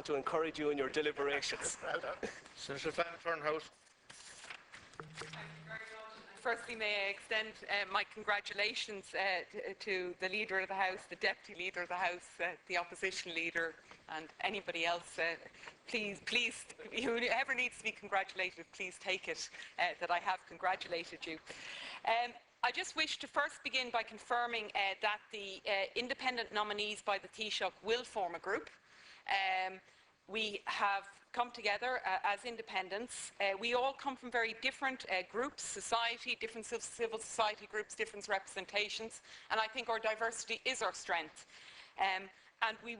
want to encourage you in your deliberations. Well done. Senator van Turnhout. Firstly, may I extend my congratulations to the Leader of the House, the Deputy Leader of the House, the Opposition Leader, and anybody else. Please, whoever needs to be congratulated, please take it that I have congratulated you. I just wish to first begin by confirming that the independent nominees by the Taoiseach will form a group. We have come together as independents. We all come from very different groups, society, different civil society groups, different representations, and I think our diversity is our strength. And we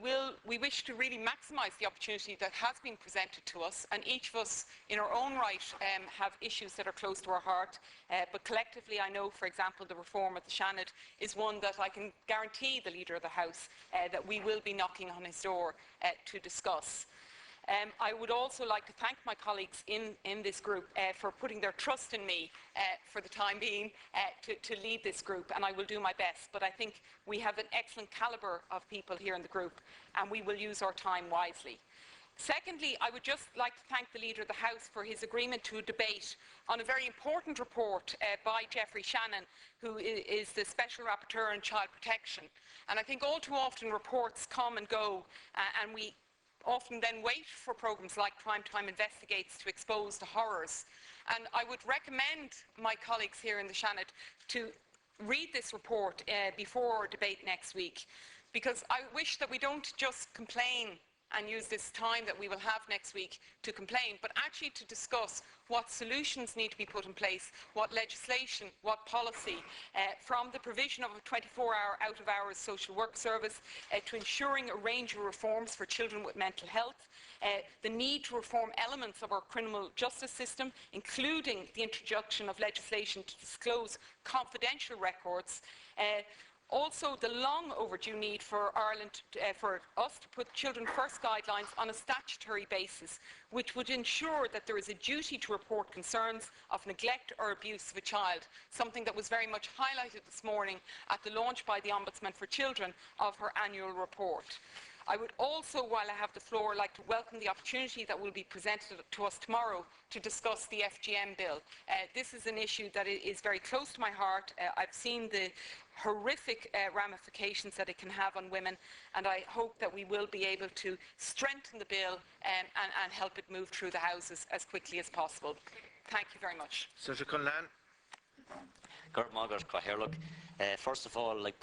wish to really maximise the opportunity that has been presented to us, and each of us in our own right have issues that are close to our heart, but collectively I know, for example, the reform of the Seanad is one that I can guarantee the Leader of the House that we will be knocking on his door to discuss. I would also like to thank my colleagues in this group for putting their trust in me for the time being to lead this group, and I will do my best. But I think we have an excellent calibre of people here in the group, and we will use our time wisely. Secondly, I would just like to thank the Leader of the House for his agreement to debate on a very important report by Jeffrey Shannon, who is the Special Rapporteur on Child Protection. And I think all too often reports come and go, and we often then wait for programmes like Prime Time Investigates to expose the horrors. And I would recommend my colleagues here in the Seanad to read this report before our debate next week, because I wish that we don't just complain and use this time that we will have next week to complain, but actually to discuss what solutions need to be put in place, what legislation, what policy, from the provision of a 24-hour out-of-hours social work service to ensuring a range of reforms for children with mental health, the need to reform elements of our criminal justice system, including the introduction of legislation to disclose confidential records, also, the long overdue need for Ireland, for us to put Children First guidelines on a statutory basis, which would ensure that there is a duty to report concerns of neglect or abuse of a child, something that was very much highlighted this morning at the launch by the Ombudsman for Children of her annual report. I would also, while I have the floor, like to welcome the opportunity that will be presented to us tomorrow to discuss the FGM bill. This is an issue that is very close to my heart. I've seen the horrific ramifications that it can have on women, and I hope that we will be able to strengthen the bill and help it move through the Houses as quickly as possible. Thank you very much. Senator Conlan. First of all, like